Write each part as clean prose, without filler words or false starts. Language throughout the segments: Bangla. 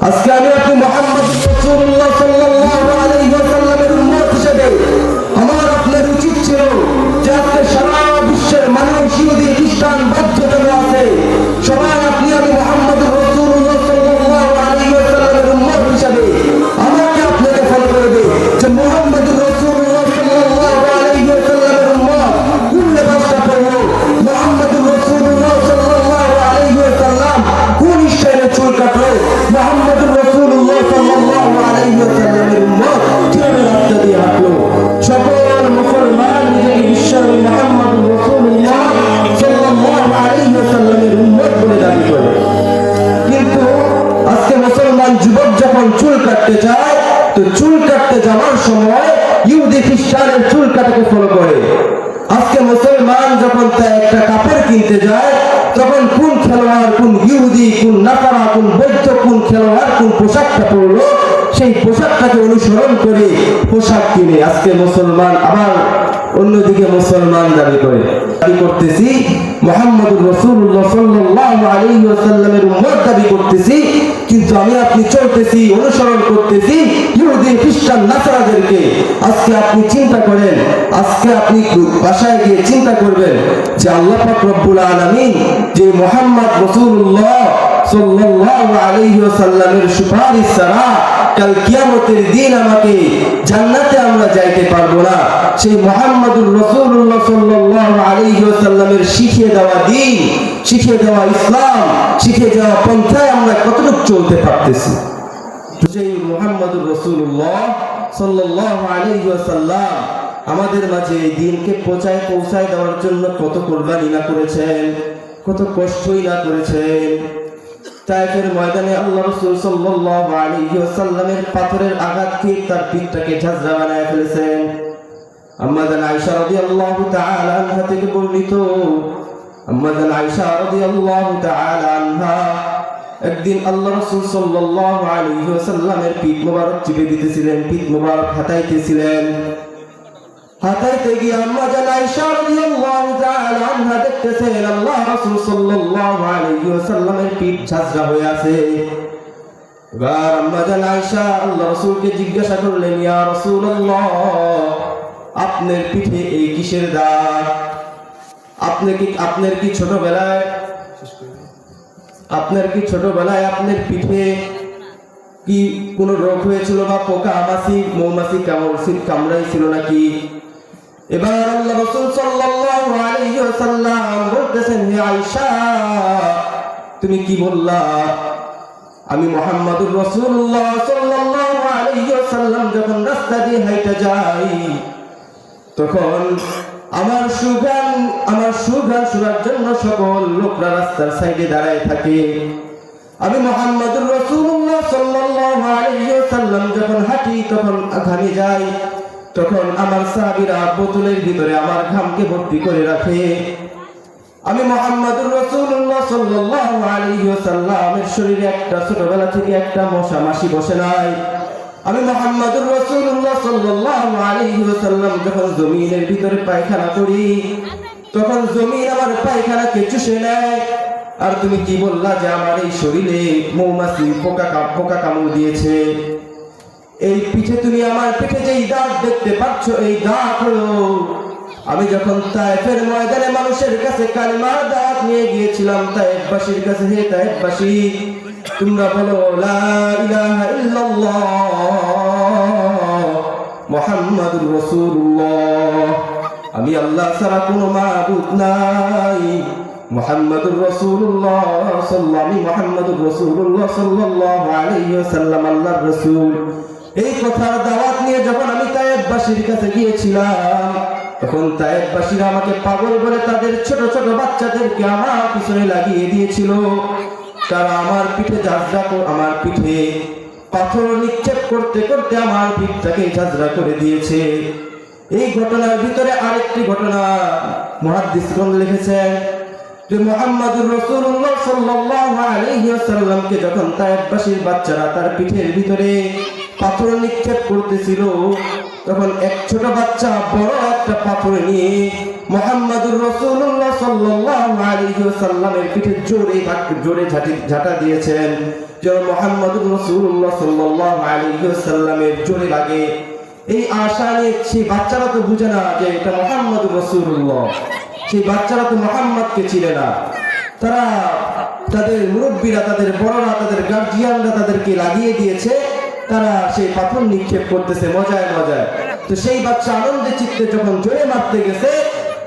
আজকে আমি আপনি মুহাম্মদ রাসূলুল্লাহ সাল্লাল্লাহু আলাইহি ওয়াসাল্লামের উম্মত হিসেবে আমার আপনার উচিত ছিল যে আজকে সারা বিশ্বের মানুষ ইহুদি খ্রিস্টান বৌদ্ধ যারা আছে সবাই আপনি আমি মুহাম্মদ রাসূলুল্লাহ সাল্লাল্লাহু আলাইহি ওয়াসাল্লামের উম্মত হিসেবে আমাকে আপনাকে ফলো করবে যে মুহাম্মদ রাসূলুল্লাহ সাল্লাল্লাহু আলাইহি ওয়াসাল্লামের উম্মত কোন লেবাসটা পরলো, মুহাম্মদ রাসূলুল্লাহ সাল্লাল্লাহু আলাইহি ওয়াসাল্লাম কোন স্টাইলে চুল কাটলো, মুহাম্মদ রাসূলুল্লাহ সাল্লাল্লাহু আলাইহি ওয়াসাল্লামের উম্মত কিভাবে রাস্তা দিয়ে হাঁটলো। সকল মুসলমান নিজেকে বিশ্বের মুহাম্মদ রাসূলুল্লাহ সাল্লাল্লাহু আলাইহি ওয়াসাল্লামের উম্মত বলে দাবি করে, কিন্তু আজকে মুসলমান যুবক যখন চুল কাটতে যায় তো চুল কাটতে যাওয়ার সময় ইহুদি খ্রিস্টানের চুল কাটাকে ফলো করে। আজকে মুসলমান যখন তার একটা কাপড় কিনতে যায় তখন কোন খেলোয়াড়, কোন ইহুদি, কোন নাসারা, কোন বৌদ্ধ, কোন খেলোয়াড় কোন পোশাকটা পরলো সেই পোশাকটাকে অনুসরণ করে পোশাক কিনে। আজকে মুসলমান আবার অন্যদিকে মুসলমান দাবি করতেছি মুহাম্মদুর রাসূলুল্লাহ সাল্লাল্লাহু আলাইহি ওয়াসাল্লামের উম্মত দাবি করতেছি, কিন্তু আমি আপনি চলতেছি অনুসরণ করতেছি ইহুদি খ্রিস্টান নাসারাদেরকে। আজকে আপনি চিন্তা করেন, আজকে আপনি বাসায় গিয়ে চিন্তা করবেন যে আল্লাহ পাক রব্বুল আলামিন যে মুহাম্মদ রাসূলুল্লাহ সাল্লাল্লাহু আলাইহি ওয়াসাল্লামের সুপারিশ ছাড়া কাল কিয়ামতের দিন আমাকে জান্নাতে আমরা যাইতে পারবো না। সেই মুহাম্মদুর রাসূলুল্লাহ সাল্লাল্লাহু আলাইহি ওয়াসাল্লামের শিখিয়ে দেওয়া দ্বীন, শিখিয়ে দেওয়া ইসলাম, শিখিয়ে দেওয়া পন্থায় আমরা কতটুকু চলতে পারতেছি। সেই মুহাম্মদুর রাসূলুল্লাহ সাল্লাল্লাহু আলাইহি ওয়াসাল্লাম আমাদের মাঝে এই দ্বীনকে পৌঁছায় দেওয়ার জন্য কত কুরবানি না করেছেন, কত কষ্টই না করেছেন। তায়েফের ময়দানে আল্লাহ রাসূল সাল্লাল্লাহু আলাইহি ওয়াসাল্লামের পাথরের আঘাত খেয়ে তার পিঠটাকে ঝাঁঝরা বানায় ফেলেছেন। আম্মা জান আয়েশা রাদিয়াল্লাহু তাআলা আনহা থেকে বর্ণিত, আম্মা জান আয়েশা রাদিয়াল্লাহু তাআলা আনহা একদিন আল্লাহ রাসূল সাল্লাল্লাহু আলাইহি ওয়াসাল্লামের পিঠ মোবারক চিপে দিতেছিলেন, পিঠ মোবারক হাতাইতেছিলেন। হাতাইতে গিয়ে আম্মা জান আয়েশা রাদিয়াল্লাহু তাআলা আনহা দেখতেছেন আল্লাহ রাসূল সাল্লাল্লাহু আলাইহি ওয়াসাল্লামের পিঠ ঝাঁঝরা হয়ে আছে। এবার আম্মা জান আয়েশা আল্লাহ রাসূলকে জিজ্ঞাসা করলেন, ইয়া রাসূলুল্লাহ, আপনার পিঠে এই কিসের দাগ? আপনার কি ছোটবেলায় আপনার পিঠে কি কোনো রোগ হয়েছিল বা পোকা মাছি মৌমাছি কামড়াইছিল নাকি? এবার আল্লাহ রাসূল সাল্লাল্লাহু আলাইহি ওয়াসাল্লাম বলতেছেন, হে আয়েশা, তুমি কি বললা? আমি মুহাম্মদুর রাসূলুল্লাহ সাল্লাল্লাহু আলাইহি ওয়াসাল্লাম যখন রাস্তা দিয়ে হাঁটা যাই তখন আমার সুগান শোনার জন্য সকল লোকরা রাস্তার সাইডে দাঁড়ায় থাকে। আমি মুহাম্মদুর রাসূলুল্লাহ সাল্লাল্লাহু আলাইহি ওয়াসাল্লাম যখন হাঁটি তখন ঘামে যাই, তখন আমার সাহাবীরা বোতলের ভিতরে আমার ঘামকে ভর্তি করে রাখে। আমি মুহাম্মদুর রাসূলুল্লাহ সাল্লাল্লাহু আলাইহি ওয়াসাল্লামের শরীরে একটা ছোটবেলা থেকে একটা মশা মাছি বসে নাই। আমি মুহাম্মদুর রাসূলুল্লাহ সাল্লাল্লাহু আলাইহি ওয়াসাল্লাম যখন জমিনের ভিতরে পায়খানা করি তখন জমিন আমার পায়খানাকে চুষে নেয়। আর তুমি কি বললা যে আমার এই শরীরে মৌমাছি পোকা কামড় দিয়েছে? এই পিঠে তুমি আমার পিঠে যেই দাগ দেখতে পাচ্ছ এই দাগ হলো আমি যখন তায়েফের ময়দানে মানুষের কাছে কালিমার দাগ নিয়ে গিয়েছিলাম তায়েফবাসীর কাছে, হে তায়েফবাসী, তোমরা বলো লা ইলাহা ইল্লাল্লাহ মুহাম্মাদুর রাসূলুল্লাহ, আমি আল্লাহ ছাড়া কোনো মাবুদ নাই, মুহাম্মাদুর রাসূলুল্লাহ সাল্লাল্লাহু আলাইহি ওয়াসাল্লাম আল্লাহর রাসূল। এই কথার দাওয়াত নিয়ে যখন আমি তায়েফবাসীর কাছে গিয়েছিলাম তখন তায়েফবাসীরা আমাকে পাগল বলে তাদের ছোট ছোট বাচ্চাদেরকে আমার পিছনে লাগিয়ে দিয়েছিল। তারা আমার পিঠে পাথর নিক্ষেপ করতে করতে আমার পিঠটাকে ঝাঁঝরা করে দিয়েছে। এই ঘটনার ভিতরে আরেকটি ঘটনা মুহাদ্দিসগণ লিখেছেন যে মুহাম্মদুর রাসূলুল্লাহ সাল্লাল্লাহু আলাইহি ওয়াসাল্লামকে যখন তায়েফবাসীর বাচ্চারা তার পিঠের ভিতরে পাথর নিক্ষেপ করতেছিল তখন এক ছোট বাচ্চা বড় একটা পাথর নিয়ে মুহাম্মাদুর রাসূলুল্লাহ সাল্লাল্লাহু আলাইহি ওয়াসাল্লামের পিঠে জোরে ঝাঁটা দিয়েছেন, যেন মুহাম্মাদুর রাসূলুল্লাহ সাল্লাল্লাহু আলাইহি ওয়াসাল্লামের জোরে লাগে। এই আশা নিয়ে সেই বাচ্চারা তো বুঝে না যে এটা মুহাম্মাদুর রাসূলুল্লাহ, সেই বাচ্চারা তো মুহাম্মদকে চিনে না। তারা তাদের মুরব্বীরা, তাদের বড়রা, তাদের গার্জিয়ানরা তাদেরকে লাগিয়ে দিয়েছে, তারা সেই পাথর নিক্ষেপ করতেছে মজায় মজায়। তো সেই বাচ্চা আনন্দে চিত্তে যখন জোরে মারতে গেছে,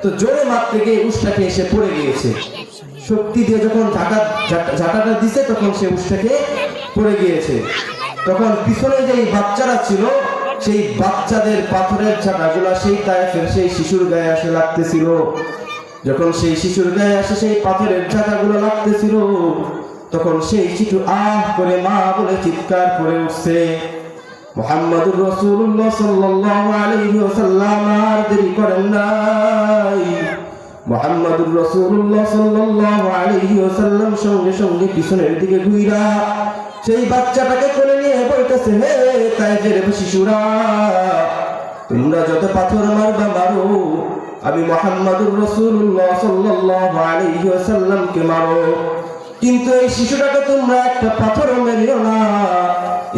তো জোরে মারতে গিয়ে উষ্টাকে এসে পড়ে গিয়েছে। শক্তি দিয়ে যখন ঝাঁটাটা দিছে, তখন সে উষ্টাকে পড়ে গিয়েছে। তখন পিছনে যে বাচ্চারা ছিল, সেই বাচ্চাদের পাথরের ঝাঁটাগুলা সেই তায়েফের সেই শিশুর গায়ে এসে লাগতেছিল। যখন সেই শিশুর গায়ে আসে সেই পাথরের ঝাঁটাগুলো লাগতেছিল, তখন সেই শিশু আহ করে মা বলে চিৎকার করে উঠছে। মুহাম্মাদুর রাসূলুল্লাহ সাল্লাল্লাহু আলাইহি ওয়াসাল্লাম আর দেরি করেন নাই। মুহাম্মাদুর রাসূলুল্লাহ সাল্লাল্লাহু আলাইহি ওয়াসাল্লাম সঙ্গে সঙ্গে পিছনের দিকে ঘুরা সেই বাচ্চাটাকে কোলে নিয়ে বলতেছে, হে তায়েফের শিশুরা, তোমরা যত পাথর মারবা মারো, আমি মুহাম্মাদুর রাসূলুল্লাহ সাল্লাল্লাহু আলাইহি ওয়াসাল্লামকে মারো, কিন্তু এই শিশুটাকে তোমরা একটা পাথরও মেরিও না।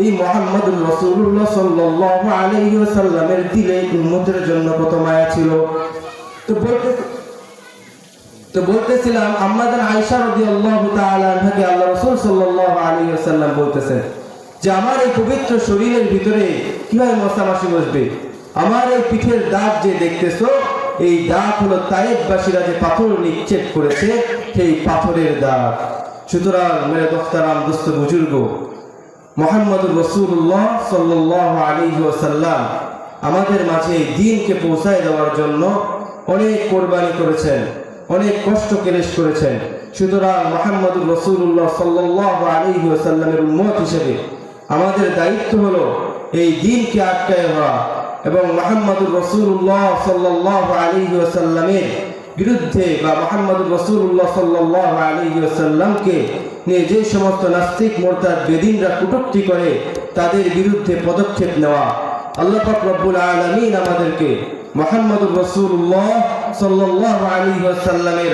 এই মুহাম্মাদুর রাসূলুল্লাহ সাল্লাল্লাহু আলাইহি ওয়াসাল্লামের দিলে উম্মতের জন্য কত মায়া ছিল। তো বলতেছিলাম আম্মা জান আয়েশা রাদিয়াল্লাহু তাআলা আনহাকে আল্লাহ রাসূল সাল্লাল্লাহু আলাইহি ওয়াসাল্লাম বলতেছেন যে আমার এই পবিত্র শরীরের ভিতরে কিভাবে মশা মাছি বসবে? আমার এই পিঠের দাগ যে দেখতেছো, এই দাগ হলো তায়েফবাসীরা যে পাথর নিক্ষেপ করেছে, সেই পাথরের দাগ। সুতরাং মেরে দোস্তারাম, দোস্ত বুজুর্গ, মুহাম্মাদুর রাসূলুল্লাহ সাল্লাল্লাহু আলাইহি ওয়াসাল্লাম আমাদের মাঝে দ্বীনকে পৌঁছায় দেওয়ার জন্য অনেক কোরবানি করেছেন, অনেক কষ্ট ক্লেশ করেছেন। সুতরাং মুহাম্মাদুর রাসূলুল্লাহ সাল্লাল্লাহু আলাইহি ওয়াসাল্লামের উম্মত হিসেবে আমাদের দায়িত্ব হলো এই দ্বীনকে আটকায় ধরা এবং মুহাম্মাদুর রাসূলুল্লাহ সাল্লাল্লাহু আলাইহি ওয়াসাল্লামের বিরুদ্ধে বা মুহাম্মাদুর রাসূলুল্লাহ সাল্লাল্লাহু আলাইহি ওয়াসাল্লামকে নিয়ে যে সমস্ত নাস্তিক মুরতাদ বেদিনরা কটূক্তি করে, তাদের বিরুদ্ধে পদক্ষেপ নেওয়া। আল্লাহ পাক রব্বুল আলামিন আমাদেরকে মুহাম্মাদুর রাসূলুল্লাহ সাল্লাল্লাহু আলাইহি ওয়াসাল্লামের